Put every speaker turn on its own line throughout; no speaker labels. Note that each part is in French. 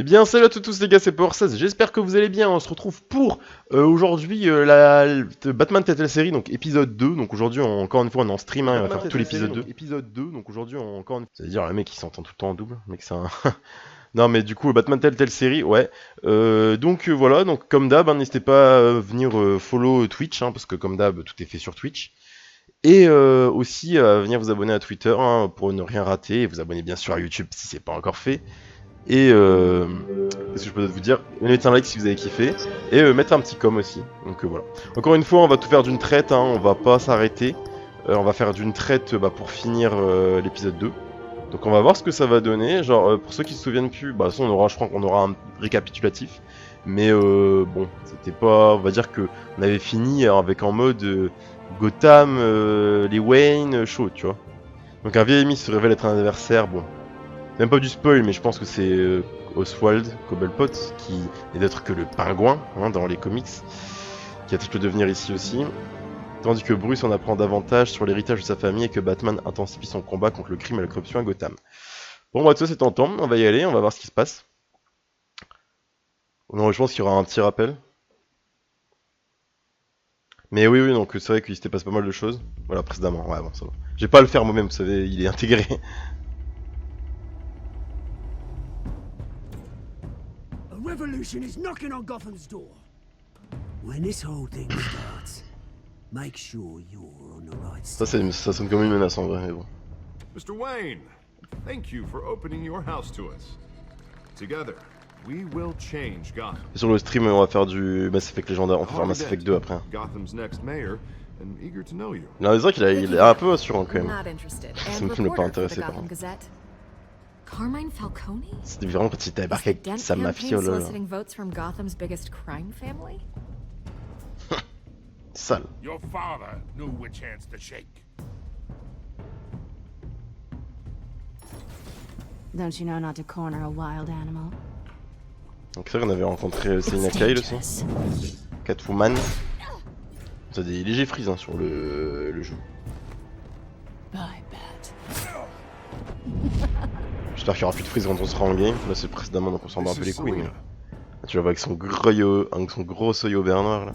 Eh bien, salut à tous les gars, c'est PASSÉ, j'espère que vous allez bien. On se retrouve pour aujourd'hui Batman Telltale série, donc épisode 2. Donc aujourd'hui, encore une fois, on est en stream, hein, on va faire tout l'épisode 2. Épisode 2, donc aujourd'hui, encore une fois. C'est-à-dire, le mec, il s'entend tout le temps en double. Mec, c'est un. Non, mais du coup, Batman Telltale série, ouais. Donc voilà, donc comme d'hab, hein, n'hésitez pas à venir follow Twitch, hein, parce que comme d'hab, tout est fait sur Twitch. Et aussi à venir vous abonner à Twitter hein, pour ne rien rater. Et vous abonner bien sûr à YouTube si c'est pas encore fait. Et qu'est-ce que je peux vous dire? Mettez un like si vous avez kiffé. Et mettez un petit com aussi. Donc voilà. Encore une fois, on va tout faire d'une traite. Hein, on va pas s'arrêter. On va faire d'une traite pour finir l'épisode 2. Donc on va voir ce que ça va donner. Genre pour ceux qui se souviennent plus, bah ça on aura, je crois qu'on aura un récapitulatif. Mais bon, c'était pas. On va dire que on avait fini avec en mode Gotham, les Wayne, chaud, tu vois. Donc un vieil ami se révèle être un adversaire. Bon. C'est même pas du spoil, mais je pense que c'est Oswald Cobblepot, qui n'est d'autre que le pingouin hein, dans les comics, qui a tout le devenir ici aussi. Tandis que Bruce en apprend davantage sur l'héritage de sa famille et que Batman intensifie son combat contre le crime et la corruption à Gotham. Bon, bah, tout ça c'est tentant, on va y aller, on va voir ce qui se passe. Non, je pense qu'il y aura un petit rappel. Mais oui, donc c'est vrai qu'il s'était passé pas mal de choses. Voilà, précédemment, ouais, bon, ça va. Je vais pas le faire moi-même, vous savez, il est intégré.
Revolution is knocking on Gotham's door. When this whole thing starts, make sure you're on the right side.
Ça sonne comme une menace en vrai, mais bon.
Mr. Wayne, thank you for opening your house to us. Together, we will change Gotham.
Et sur le stream, on va faire du Mass Effect légendaire, on va faire Mass Effect 2 après.
Gotham's next mayor and eager to know you.
Non, c'est vrai qu'il est un peu assurant quand même. Ça me fait pas intéressé par contre.
Carmine Falcone?
C'était vraiment quand il débarqué avec sa mafia là. Sale.
Your father knew which hands to shake.
Don't you know not to corner a wild animal?
Donc c'est vrai qu'on avait rencontré Selina Kyle aussi. Catwoman. Ça a des légers frises hein, sur le jeu.
Bye, Bat.
J'espère qu'il y aura plus de frises quand on sera en game. Là c'est précédemment donc on s'en bat un peu les couilles. Mais... Là, tu vas voir avec son gros œil au beurre noir là.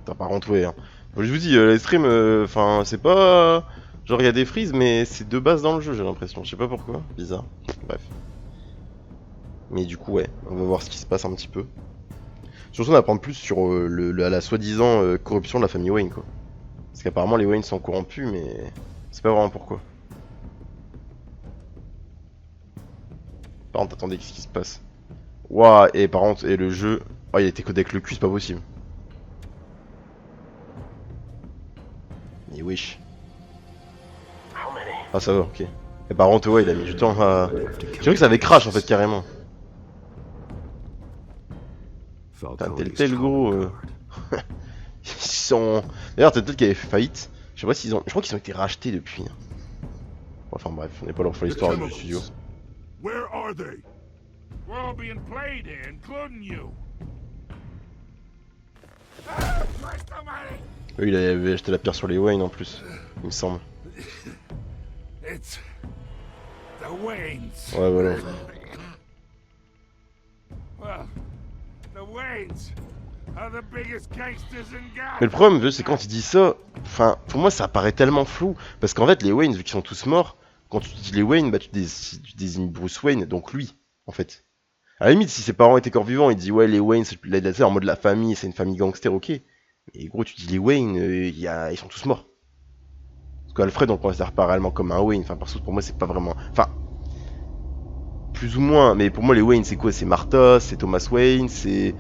T'as pas rentoué hein. Je vous dis, les streams, enfin c'est pas... Genre il y a des frises mais c'est de base dans le jeu j'ai l'impression. Je sais pas pourquoi, bizarre. Bref. Mais du coup ouais, on va voir ce qui se passe un petit peu. Surtout on va apprendre plus sur la soi-disant corruption de la famille Wayne quoi. Parce qu'apparemment les Wayne sont corrompus mais... C'est pas vraiment pourquoi. Par contre, attendez, qu'est-ce qui se passe? Waouh, et par contre, et le jeu... Oh, il a été codé avec le cul, c'est pas possible. Mais wesh. Ah, ça va, ok. Et par contre, ouais, il a mis du temps à... J'ai cru que ça avait crash en fait, carrément. Putain, Telltale gros... Ils sont... D'ailleurs, Telltale qui avait fait faillite. Je sais pas s'ils ont... Je crois qu'ils ont été rachetés depuis. Enfin bref, on n'est pas là pour l'histoire du studio.
Where are they? We're all being played here, including you.
Eux, il avait acheté la pierre sur les Wayne en plus, il me semble.
It's the Waynes.
Ouais, voilà.
Well, the Waynes are the biggest gangsters in Gotham.
Mais le problème, c'est quand il dit ça, enfin, pour moi ça paraît tellement flou, parce qu'en fait les Wayne, vu qu'ils sont tous morts, quand tu dis les Wayne, bah tu désignes Bruce Wayne, donc lui, en fait. À la limite, si ses parents étaient encore vivants, il dit ouais les Wayne, c'est en mode la famille, c'est une famille gangster, ok. Mais gros, tu dis les Wayne, ils sont tous morts. Parce qu'Alfred on le considère pas réellement comme un Wayne, enfin perso pour moi c'est pas vraiment... Enfin, plus ou moins, mais pour moi les Wayne c'est quoi? C'est Martha, c'est Thomas Wayne, c'est...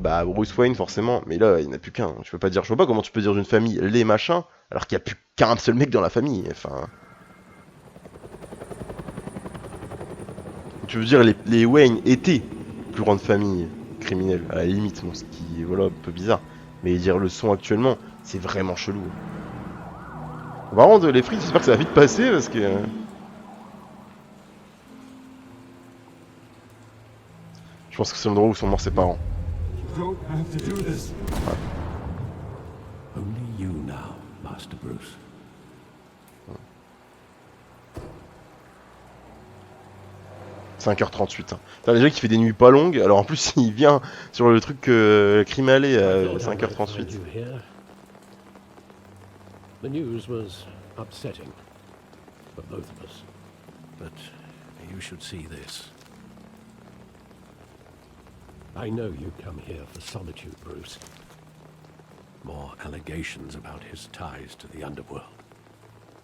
bah Bruce Wayne forcément, mais là il n'y en a plus qu'un. Je vois pas comment tu peux dire d'une famille les machins, alors qu'il n'y a plus qu'un seul mec dans la famille, enfin... Tu veux dire les Wayne étaient plus grande famille criminelle, à la limite, bon, ce qui est voilà, un peu bizarre. Mais dire le son actuellement, c'est vraiment chelou. On va rendre les frites, j'espère que ça va vite passer parce que... Je pense que c'est l'endroit où sont morts ses parents.
Don't have to do this.
Ouais.
Only you now, Master Bruce.
5h38. Hein. T'as déjà qui fait des nuits pas longues, alors en plus il vient sur le truc crime allé à 5h38.
The news was upsetting for both of us. But you should see this. I know you come here for solitude, Bruce. More allegations about his ties to the underworld.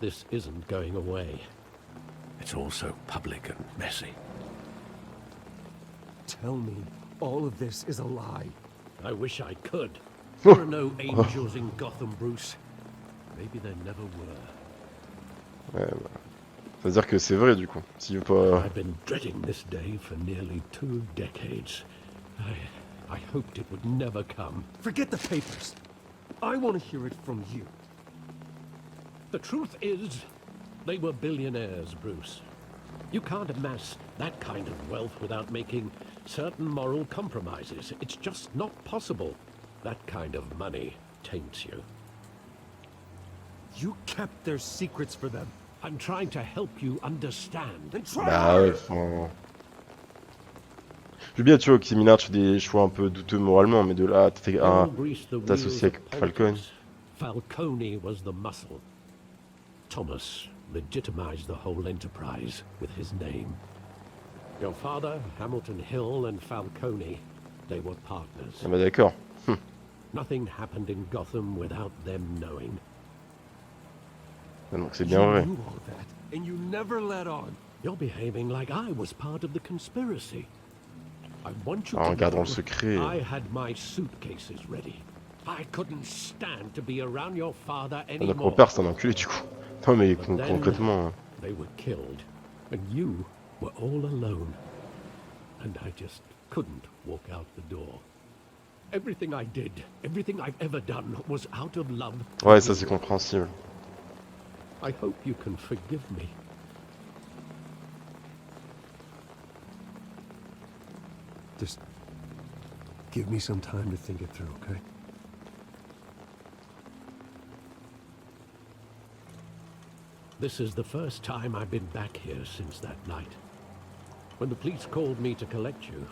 This isn't going away. It's all so public and messy.
Tell me all of this is a lie.
I wish I could. There are no angels in Gotham, Bruce. Maybe there never were.
Ouais, bah. Ça veut dire que c'est vrai du coup. S'il veut pas...
I've been dreading this day for nearly 2 decades. I hoped it would never come.
Forget the papers. I want to hear it from you.
The truth is, they were billionaires, Bruce. You can't amass that kind of wealth without making certain moral compromises. It's just not possible. That kind of money taints you.
You kept their secrets for them.
I'm trying to help you understand.
Then try
Bah ouais, je veux bien, tu vois, que Minard fait des choix un peu douteux moralement, mais de là, t'associer avec Falcone.
Falcone was the muscle. Thomas legitimized the whole enterprise with his name. Your father, Hamilton Hill, and Falcone, they were partners.
Ah bah d'accord.
Nothing happened in Gotham without them knowing.
Donc c'est bien vrai.
You knew all that, and you never let on.
You're behaving like I was part of the conspiracy. I want you
En
to
gardant le
know
secret.
I had my suitcases ready. I couldn't stand to be around your father
Donc
anymore.
mon père c'est un enculé du coup. Non mais
But then
concrètement.
they were killed, and you were all alone. And I just couldn't walk out the door. Everything I did, everything I've ever done was out of love.
Ouais, ça c'est compréhensible.
I hope you can forgive me.
Just give me some time to think it through, okay?
This is the first time I've been back here since that night. When the police called me to collect you,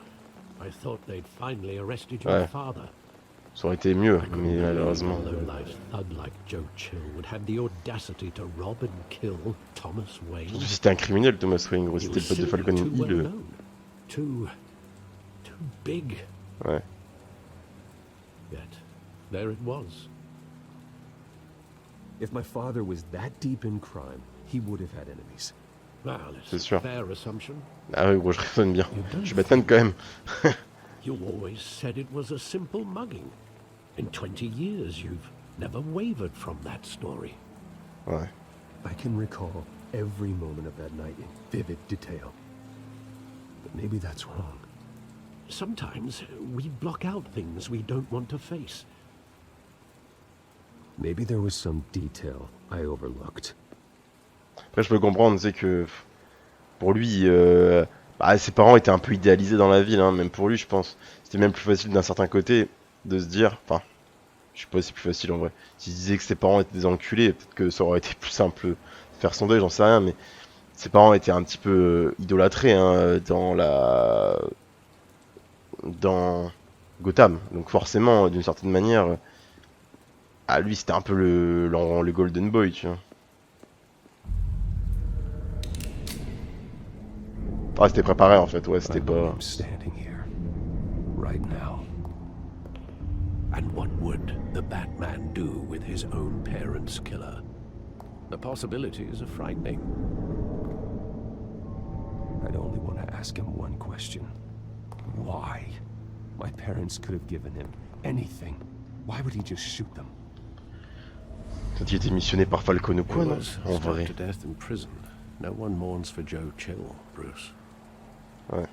I thought they'd finally arrested your
Ouais.
father.
Ça aurait été mieux,
I couldn't
mais
believe
malheureusement.
a low-life thug like Joe Chill would have the audacity to rob and kill Thomas Wayne.
Surtout si c'était un criminel, Thomas Wayne, gros.
He
C'était
was
le pote de
simply
Falcone
too well
Hill.
known, too big.
Ouais.
Yet there it was.
If my father was that deep in crime, he would have had enemies.
Well,
C'est
it's
sûr.
a fair assumption.
Ah oui, gros, je raisonne bien.
You don't
Je suis Batman quand même.
You always said it was a simple mugging. In 20 years, you've never wavered from that story.
Ouais.
I can recall every moment of that night in vivid detail. But maybe that's wrong.
Sometimes we block out things we don't want to face.
Maybe there was some detail I overlooked.
Après, je peux comprendre, c'est que pour lui, bah, ses parents étaient un peu idéalisés dans la ville, hein, même pour lui, je pense. C'était même plus facile d'un certain côté de se dire, enfin, je sais pas si c'est plus facile en vrai. S'il disait que ses parents étaient des enculés, peut-être que ça aurait été plus simple de faire son deuil, j'en sais rien, mais ses parents étaient un petit peu idolâtrés hein, dans Gotham. Donc forcément, d'une certaine manière, ah, lui c'était un peu le Golden Boy, tu vois. Ah, c'était préparé en fait, ouais, c'était
I know
pas...
I'm standing here, right now.
And what would the Batman do with his own parents' killer? The possibilities are frightening.
I'd only want to ask him one question. Why? My parents could have given him anything. Why would he just shoot them?
Quand il était missionné par Falcone ou quoi,
He
non?
was
En vrai.
stabbed to death in prison. No one mourns for Joe Chill, Bruce.
Ouais.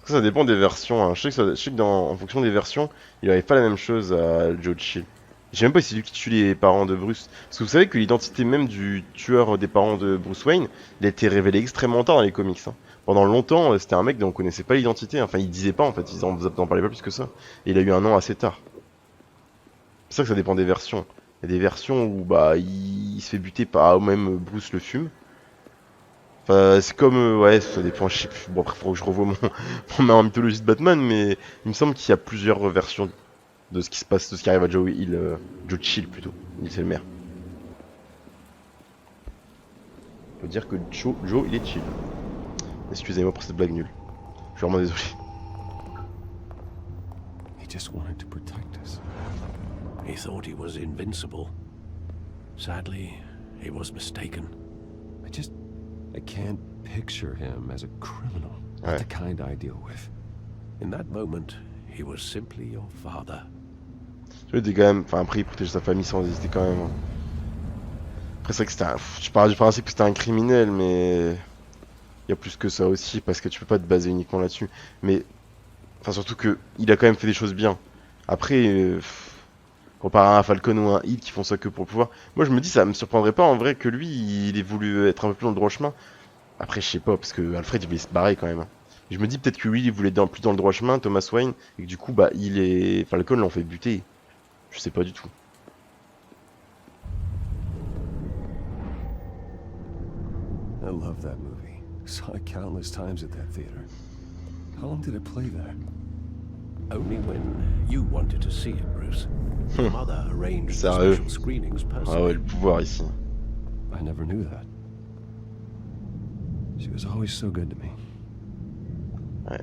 Ça dépend des versions. Hein. Je sais que en fonction des versions, il n'avait pas la même chose à Joe Chill. Je sais même pas si c'est lui qui tue les parents de Bruce. Parce que vous savez que l'identité même du tueur des parents de Bruce Wayne, il a été révélé extrêmement tard dans les comics. Hein. Pendant longtemps, c'était un mec dont on connaissait pas l'identité. Enfin, il disait pas en fait, ils en parlaient pas plus que ça. Et il a eu un nom assez tard. C'est ça que ça dépend des versions. Il y a des versions où bah il se fait buter par même Bruce le fume. Enfin, c'est comme, ouais, ça dépend, je sais plus. Bon, après, faut que je revoie ma mythologie de Batman, mais il me semble qu'il y a plusieurs versions de ce qui se passe, de ce qui arrive à Joe Hill, Joe Chill plutôt. Il c'est le maire. Faut dire que Joe, il est chill. Excusez-moi pour cette blague nulle. Je suis vraiment désolé.
He just wanted to protect us.
He thought he was invincible. Sadly, he was mistaken.
I can't picture him as a criminal.
Ouais.
Not the kind I deal with.
In that moment, he was simply your father.
Je dis quand même, enfin après il protège sa famille sans hésiter quand même. Après c'est vrai que c'était un... Je parle du principe que c'était un criminel, mais il y a plus que ça aussi parce que tu peux pas te baser uniquement là-dessus. Mais enfin surtout que il a quand même fait des choses bien. Après comparé à un Falcon ou un Hill qui font ça que pour le pouvoir, moi je me dis ça me surprendrait pas en vrai que lui il ait voulu être un peu plus dans le droit chemin. Après je sais pas parce que Alfred il voulait se barrer quand même. Hein. Je me dis peut-être que lui il voulait plus dans le droit chemin, Thomas Wayne, et que du coup bah il est Falcon l'ont fait buter. Je sais pas du tout.
I love that movie. Saw it countless times at that theater. How long did it play there?
Only when you wanted to see it, Bruce. Your mother arranged the
Sérieux?
special screenings
Ah ouais,
personally.
le pouvoir ici.
I never knew that. She was always so good to me.
Ouais.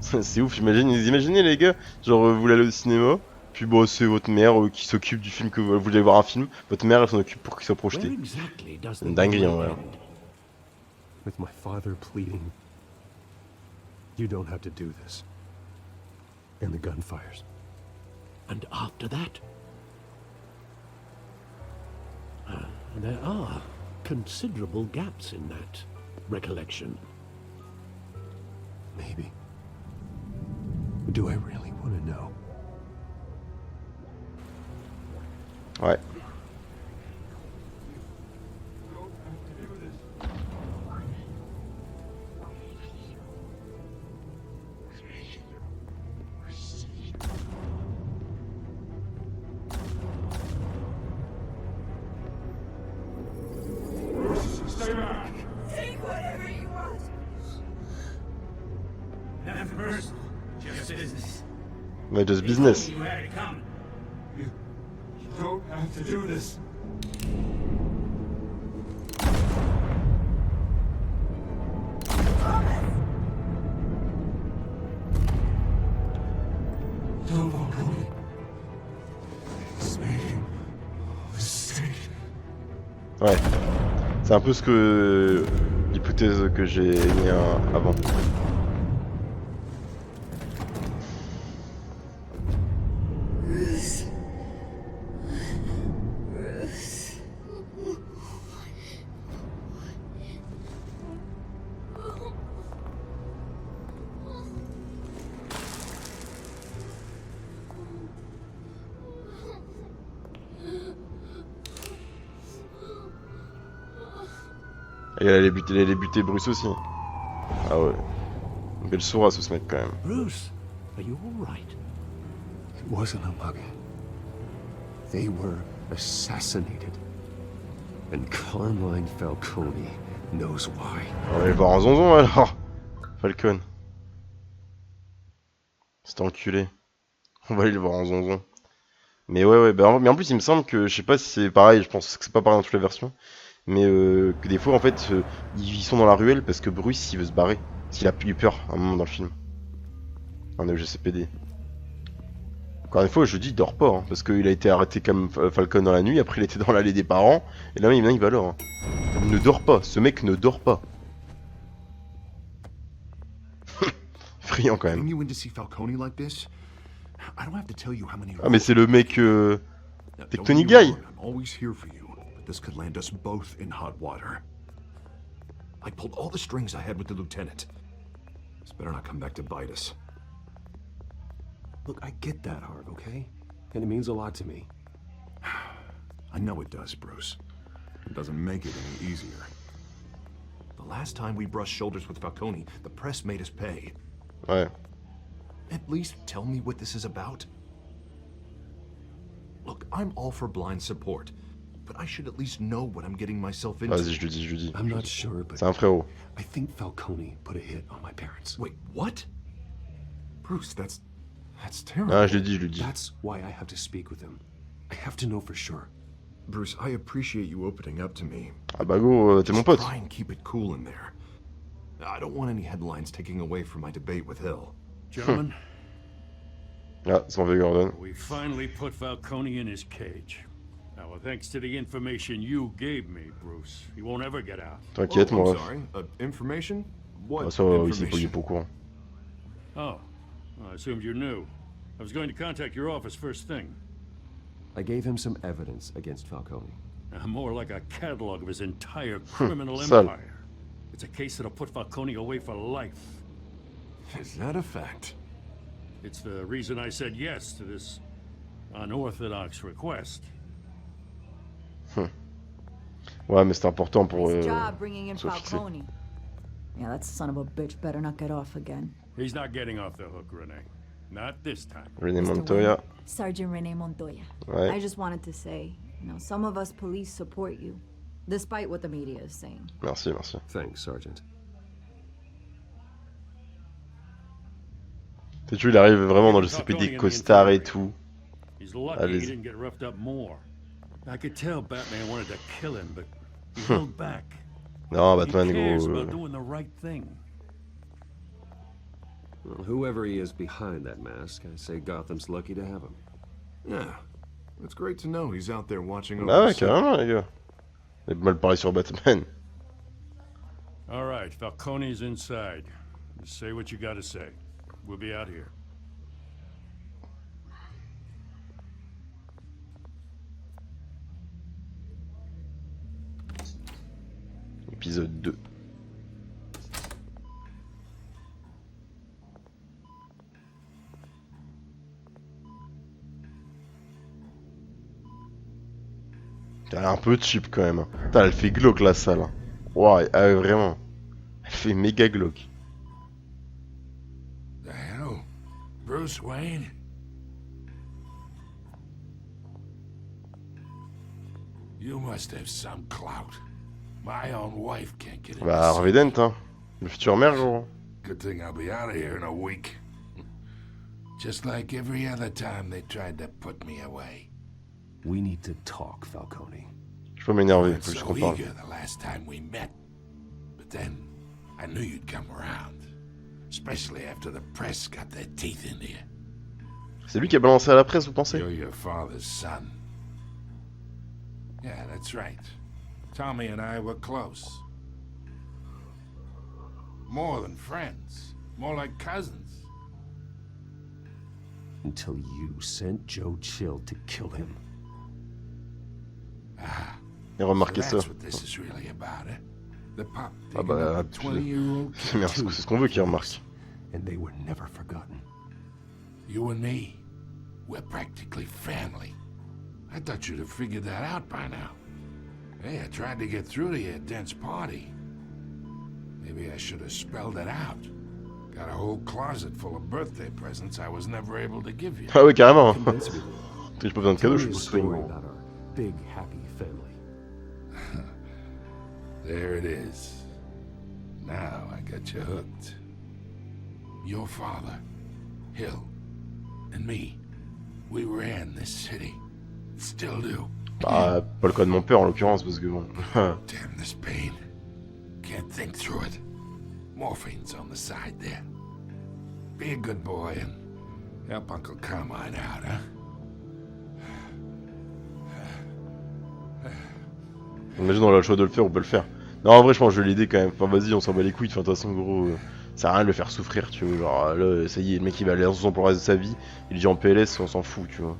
C'est ouf, imaginez les gars, genre vous allez au cinéma, puis bon c'est votre mère qui s'occupe du film que vous voulez voir un film, votre mère elle s'en occupe pour qu'il soit
Where
projeté.
exactly does
C'est
the
une dinguerie en
movie
vrai.
end?
With my father pleading, you don't have to do this. And the gun fires.
And after that? There are considerable gaps in that recollection.
Maybe. Do I really want to know?
Ouais.
Stay back.
Take whatever you want.
Nothing personal. Just business.
Ouais, just business.
You had it coming. You don't have to do this. Don't walk away. It's making a mistake.
Ouais. C'est un peu ce que l'hypothèse que j'ai mis avant. Et elle allait buter Bruce aussi. Ah ouais. Une belle sourasse ce mec quand même.
Bruce, are you all right?
It wasn't a mug. They were assassinated. And Carmine Falcone knows why.
On va aller voir un zonzon alors. Falcon. C'est enculé. On va aller le voir en zonzon. Mais ouais, bah, mais en plus il me semble que, je sais pas si c'est pareil, je pense que c'est pas pareil dans toutes les versions. Mais que des fois en fait ils sont dans la ruelle parce que Bruce il veut se barrer. Parce qu'il a eu peur à un moment dans le film. Un GCPD. Encore une fois je dis il dort pas hein, parce qu'il a été arrêté comme Falcon dans la nuit, après il était dans l'allée des parents, et là il va alors. Hein. Il ne dort pas, ce mec ne dort pas. Friand quand même.
Bring you in to see Falcone like this? I don't have to tell you how many.
Ah mais c'est le mec
Now, don't
Tectonic
get me
Guy.
wrong, I'm always here for you, but this could land us both in hot water. I pulled all the strings I had with the lieutenant. This better not come back to bite us.
Look, I get that, Harv, okay? And it means a lot to me.
I know it does, Bruce. It doesn't make it any easier. The last time we brushed shoulders with Falcone, the press made us pay.
Ouais.
At least tell me what this is about. Look, I'm all for blind support, but I should at least know what I'm getting myself into.
Vas-y, je lui dis.
I'm not sure, but
C'est un frérot.
I think Falcone put a hit on my parents.
Wait, what? Bruce, that's terrible.
Ah, je lui dis.
That's why I have to speak with him. I have to know for sure.
Bruce, I appreciate you opening up to me.
Ah bah go, t'es mon pote.
Try and keep it cool in there. I don't want any headlines taking away from my debate with Hill.
Gentlemen,
Ah, c'est mon vieux Gordon.
we finally put Falcone in his cage. Now, thanks to the information you gave me, Bruce, he won't ever get out.
T'inquiète,
I'm
moi.
sorry. Information? What
Ah, ça va, oui, c'est
information?
pas au courant.
Oh, well, I assumed you knew. I was going to contact your office first thing.
I gave him some evidence against Falcone.
More like a catalog of his entire criminal
Sale.
empire. It's a case that'll put Falcone away for life.
Is that a fact?
It's the reason I said yes to this unorthodox request.
Ouais, mais c'est important pour
Nice job bringing in
se fixer.
Falcone. Yeah, that son of a bitch better not get off again.
He's not getting off the hook, Renee. Not this time.
René
Mr.
Montoya.
Sergeant Rene Montoya.
Ouais.
I just wanted to say, some of us police support you, despite what the media is saying.
Merci.
Thanks, Sergeant.
Tu sais, il arrive vraiment dans le CPD costard et tout.
He's lucky
Allez-y.
he didn't get roughed up more. I could tell Batman wanted to kill him, but he held back.
Non,
He
Batman,
cares
gros.
about doing the right thing.
Well, whoever he is behind that mask, I say Gotham's lucky to have him.
Yeah. It's great to know he's out there watching over
Ah ouais,
the city.
carrément, les gars. Il mal parlé sur Batman.
All right, Falcone's inside. Just say what you gotta say. We'll be out here.
Épisode 2. T'as un peu cheap quand même. Putain, elle fait glauque la salle. Hein. Ouah, vraiment. Elle fait méga glauque.
The hell? Bruce Wayne? You must have some clout. My own wife can't get in.
Bah, Harvey Dent, hein. Le futur maire, gros.
Good thing I'll be out of here in a week. Just like every other time they tried to put me away.
We need to talk, Falcone.
Je peux m'énerver,
Weren't
faut juste
so
qu'on parle.
eager the last time we met. But then, I knew you'd come around. Especially after the press got their teeth into you.
C'est lui qui a balancé à la presse, vous pensez?
You're your father's son. Yeah, that's right. Tommy and I were close. More than friends. More like cousins.
Until you sent Joe Chill to kill him.
Et remarquez ça.
That's what this is really about, eh? The pop
Ah bah,
a 20-year-old kid.
merde, c'est ce qu'on veut qu'il remarque.
And they were never forgotten.
You and me, we're practically family. I thought you'd have figured that out by now. Hey, I tried to get through to your dense party. Maybe I should have spelled it out. Got a whole closet full of birthday presents I was never able to give you.
Ah ouais, carrément.
Convince me.
J'ai pas besoin de cadeaux,
Tell
je
me a
suis swing.
story about our big happy family.
There it is. Now I got you hooked. Your father, Hill, and me, we ran this city. Still do.
Bah, pas le cas de mon père en l'occurrence, parce que bon.
Damn this pain. Can't think through it. Morphine's on the side there. Be a good boy and help Uncle Carmine out, huh?
Imagine on a le choix de le faire, on peut le faire. Non, en vrai, je pense que je vais l'aider quand même. Enfin, vas-y, on s'en bat les couilles. Enfin, de toute façon, gros, ça sert à rien de le faire souffrir, tu vois. Genre, là, ça y est, le mec il va aller en son pour le reste de sa vie. Il dit en PLS, on s'en fout, tu vois.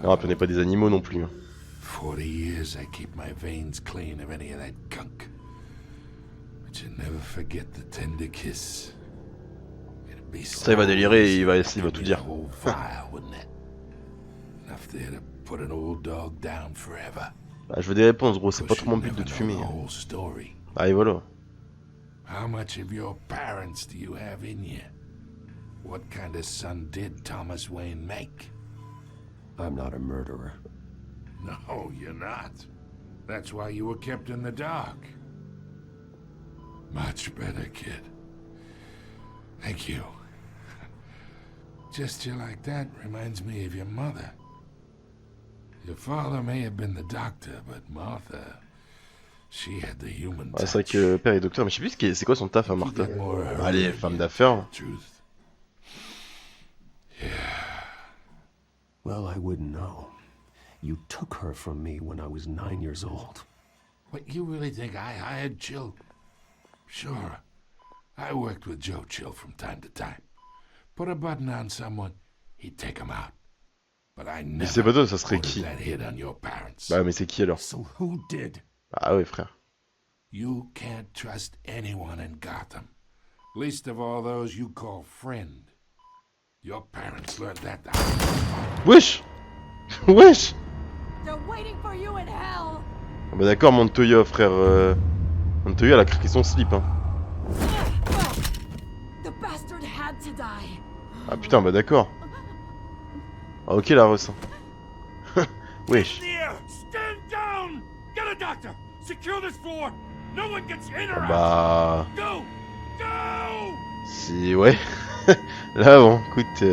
Non, puis on n'est pas des animaux non plus. Hein.
40 years I keep my veins clean of any of that gunk. But you never forget the tender kiss. It'd be
Ça, il va délirer et il va tout dire.
Whole file, wouldn't it? Enough there to put an old dog down forever.
Bah, je veux des réponses, gros, c'est pas trop mon but de te fumer.
The
Hein.
whole story.
Ah, et voilà.
How much of your parents do you have in you? What kind of son did Thomas Wayne make?
I'm not a murderer.
No, you're not. That's why you were kept in the dark. Much better, kid. Thank you. Gesture like that reminds me of your mother. Your father may have been the doctor, but Martha, she had the human touch.
Ouais, c'est vrai que le père est docteur, mais je sais plus c'est quoi son taf à Martha. Allez, femme d'affaires.
Truth.
Well, I wouldn't know. You took her from me when I was 9 years old.
What, you really think I hired Chill? Sure. I worked with Joe Chill from time to time. Put a button on someone, he'd take him out. But I
Mais c'est pas toi, ça serait
never
qui?
that hit on your parents.
Bah mais c'est qui alors?
So who did?
Ah ouais frère.
You can't trust anyone in Gotham. Least of all those you call friend. Your parents learned that the
Wesh. Wesh.
They're waiting for you in hell.
Ah bah d'accord Montoya frère. Montoya elle a craqué son slip hein.
The bastard had to die.
Ah putain bah d'accord. Ah ok la Russe. Wesh.
Stand down! Get a doctor! Secure this floor! No one gets in or
Bah...
Go! Go!
Si ouais. Là bon écoute...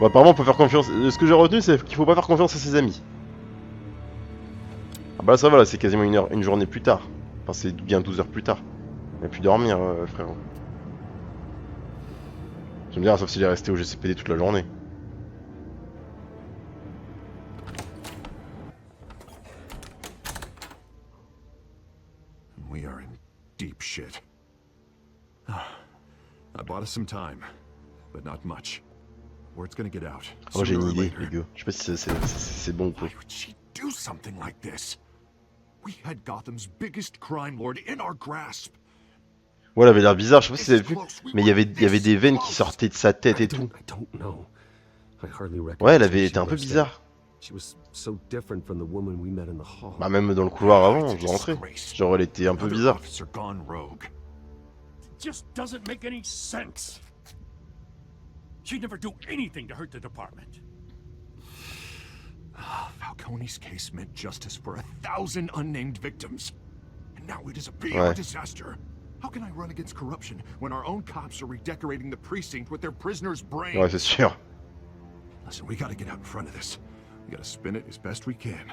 Bon apparemment on peut faire confiance... Ce que j'ai retenu c'est qu'il faut pas faire confiance à ses amis. Ah bah là ça va là c'est quasiment une journée plus tard. Enfin c'est bien 12 heures plus tard. Il a pu dormir frérot. Je me dire sauf s'il est resté au GCPD toute la journée.
We are in deep shit. I bought us some time, but not much. Word's gonna get out.
Oh j'ai une
Sooner or
idée
later.
les gars. Je sais pas si c'est bon ou pas.
Why would she do something like this? We had Gotham's biggest crime lord in our grasp.
Ouais elle avait l'air bizarre, je sais pas si vous avez vu. Mais il y avait des veines qui sortaient de sa tête et tout.
I don't know. I hardly recognize
Ouais elle
who
avait
she
été un peu
was then.
bizarre.
She was so different from the woman we met in the hall.
Bah même dans le couloir avant,
It's a
je rentrais.
disgrace.
Genre elle était un peu
Another
bizarre.
officer gone rogue.
Just doesn't make any sense. She'd never do anything to hurt the department.
Falcone's case meant justice for 1,000 unnamed victims. And now it is a big
Ouais.
disaster. How can I run against corruption when our own cops are redecorating the precinct with their prisoners' brains?
Ouais c'est sûr.
Listen, we gotta get out in front of this. We gotta spin it as best we can.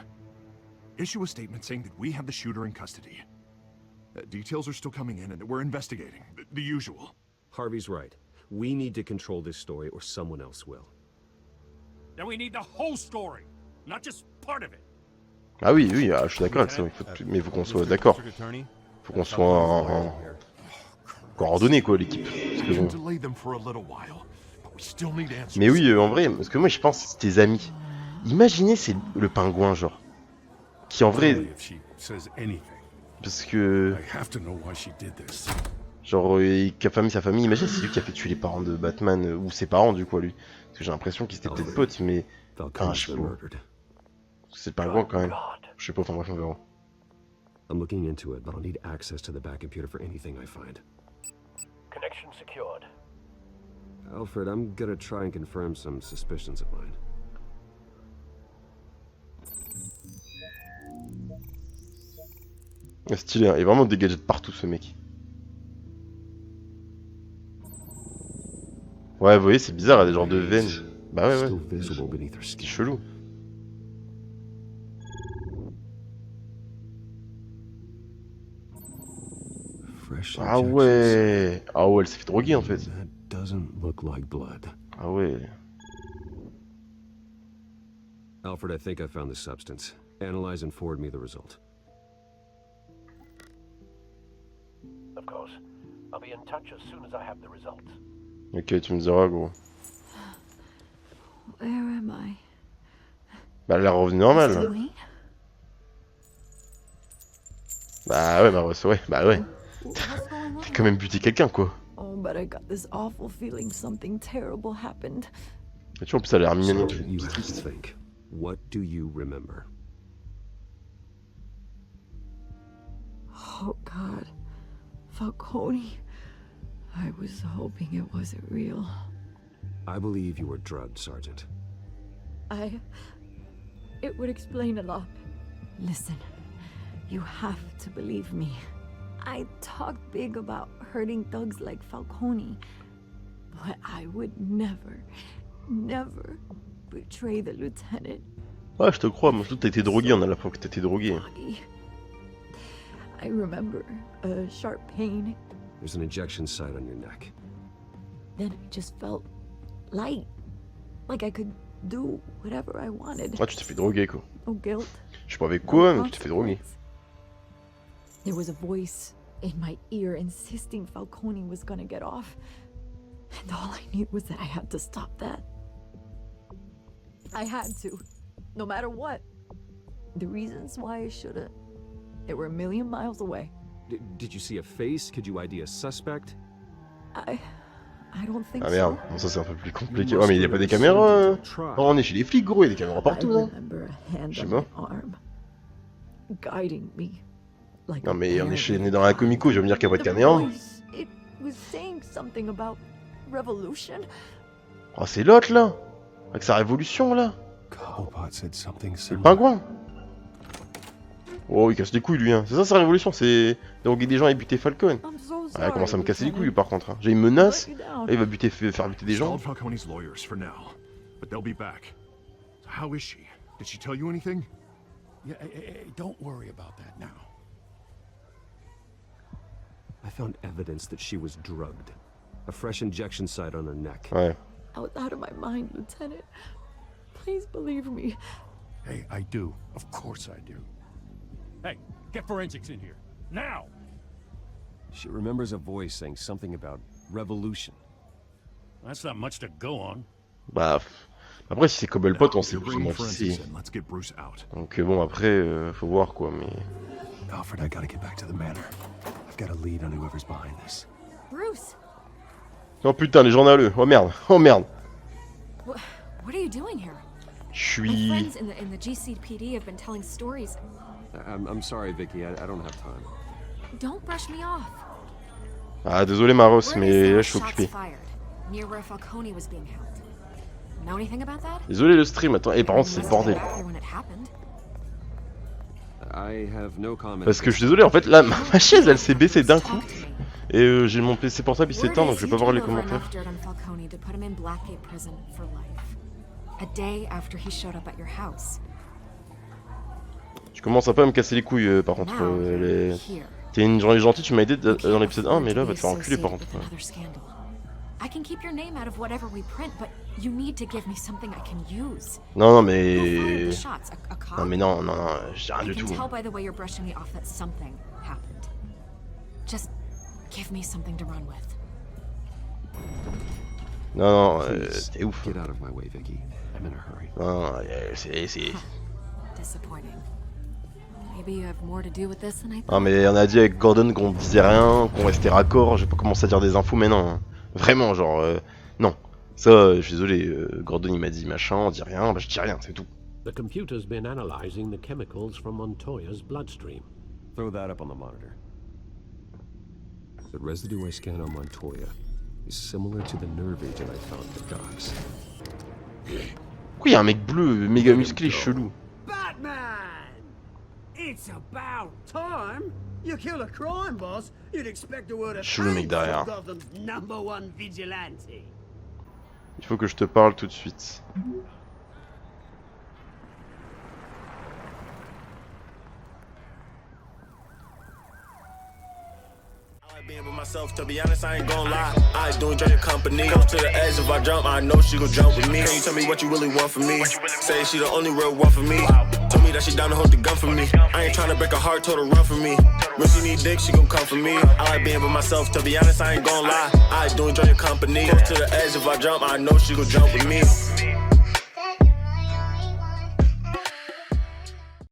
Issue a statement saying that we have the shooter in custody. Details are still coming in and that we're investigating. The usual.
Harvey's right. We need to control this story or someone else will.
Then we need the whole story, not just part of it.
Ah oui, oui, je suis d'accord avec ça. Mais il faut qu'on soit d'accord. Faut qu'on soit en coordonné quoi l'équipe. Parce que bon.
Delay them for a little while, but we still need answers.
Mais oui, en vrai, parce que moi je pense que c'est tes amis. Imaginez c'est le pingouin genre. Qui en vrai.
If she says anything,
Parce que.
I have to know why she did this.
Genre, qui a famille sa famille. Imagine c'est lui qui a fait tuer les parents de Batman. Ou ses parents du coup à lui. Parce que j'ai l'impression qu'ils étaient peut-être potes, mais.
Falcone's
je sais
been
pas.
murdered.
C'est le pingouin quand même. Je sais pas, enfin bref, on verra.
I'm looking into it, but I'll need access to the back computer for anything I find.
Connection secured.
Alfred, I'm gonna try and confirm some suspicions of mine.
Ah, stylé, hein. Il y a vraiment des gadgets partout ce mec. Ouais, vous voyez, c'est bizarre, il y a des genres de veines. Bah ouais,
Still
ouais.
visible beneath her
C'est
skin.
chelou.
Fresh
Ah
injections.
ouais. Ah ouais, elle s'est fait droguer en fait.
That doesn't look like blood.
Ah ouais.
Alfred, I think I found the substance. Analyze and forward me the result.
Of course. I'll be in touch as soon as I have the results.
Ok, tu me diras gros.
Where am I?
Bah elle est revenue normale. là.
Louis?
Bah ouais, bah ouais, bah ouais.
What's going on?
T'as quand même buté quelqu'un quoi.
Oh, but I got this awful feeling something terrible happened.
Et tu vois, en plus elle a l'air mignonne et
So
tout.
you have to think. What do you remember?
Oh, God. Falcone. I was hoping it wasn't real.
I believe you were drugged, Sergeant.
I It would explain a lot. Listen, you have to believe me. I talked big about hurting thugs like Falcone, but I would never betray the lieutenant.
Ouais, je te crois, moi je doute que t'as été drogué, on a la preuve que t'as été drogué.
I remember a sharp pain.
There's an injection site on your neck.
Then I just felt light, like I could do whatever I wanted.
Ah, tu t'es fait droguer quoi.
No guilt.
Je sais pas avec quoi, mais tu t'es fait droguer.
There was a voice in my ear insisting Falcone was gonna get off. And all I knew was that I had to stop that. I had to, no matter what. The reasons why I should've, they were a million miles away.
Did you see a face? Could you ID a suspect?
I don't think
Ah merde,
so.
bon, ça c'est un peu plus compliqué. Ouais, mais il y a pas des caméras. Non, on est chez les flics, gros, il y a des caméras partout, non? Je sais pas.
Guiding me. Like
Non, mais on est dans la Comico, je veux me dire qu'il y a pas de caméra.
It was saying something about revolution.
Oh, c'est l'autre là, avec sa révolution là. C'est le pingouin. Oh, il casse les couilles lui, hein. C'est ça sa révolution, c'est droguer des gens et buter Falcon. Ah, il commence à me casser les couilles lui, par contre. Hein. J'ai une menace, là, il va faire buter des gens.
Falcone's lawyers for now, but they'll be back. So how is she? Did she tell you anything?
Yeah, don't worry about that now.
I found evidence that she was drugged. A fresh injection site on her neck.
Ouais.
I was out of my mind, Lieutenant. Please believe me.
Hey, I do. Of course I do. Hey, get forensics in here. Now!
She remembers a voice saying something about revolution.
That's not much to go on.
Bah, après si c'est Cobblepot, on sait plus ou moins qui c'est.
Let's get Bruce out.
Donc bon, après, faut voir quoi, mais...
Alfred, I gotta get back to the manor. I've got a lead on whoever's behind this.
Bruce!
Oh putain, les journaleux. Oh merde, oh merde.
What are you doing here?
Je
My
suis...
friends in the GCPD have been telling stories.
I'm sorry, Vicky. I don't have time.
Don't brush me off.
Ah, désolé Maros,
Word
mais
is there
là
were
je suis
shots
occupé.
fired near where Falcone was being held. Know anything about that?
Désolé le stream, attends. Et par contre, c'est le bordel.
Exactly when it happened.
I have no comment.
Parce que je suis désolé, en fait, là, ma chaise, elle s'est baissée d'un coup. Et j'ai mon PC portable, il s'éteint, donc je vais pas voir les commentaires. Tu commences un peu à me casser les couilles, par contre. T'es une journée gentille, tu m'as aidé dans l'épisode 1, mais là, va te faire enculer, par contre. Non, non, mais... Non, mais non, non, non, j'ai rien du tout. Non, non, t'es ouf.
Get out of my way, Vicky. I'm in a hurry.
Non, c'est... Non, mais on a dit avec Gordon qu'on disait rien, qu'on restait raccord, je vais pas commencer à dire des infos, mais non. Hein. Vraiment, genre, non. Ça, je suis désolé, Gordon il m'a dit machin, on dit rien, bah je dis rien, c'est tout.
The computer's been analyzing the chemicals from Montoya's bloodstream.
Throw that up on the monitor. The residue I scanned on Montoya is similar to the nerve agent I found at the docks.
Pourquoi y'a un mec bleu, méga musclé, chelou?
Batman! It's about time! You kill a crime boss, you'd expect the word of
Chelou mec derrière.
Gotham's #1 vigilante.
Il faut que je te parle tout de suite.
Being with myself, to be honest, I ain't gon' lie. I do enjoy your company. Close to the edge, if I jump, I know she gon' jump with me. Can you tell me what you really want from me? Say she the only real one for me. Told me that she down to hold the gun for me. I ain't tryna break her heart, told her run for me. When she need dick, she gon' come for me. I like being with myself, to be honest, I ain't gon' lie. I do enjoy your company. Close to the edge, if I jump, I know she gon' jump with me.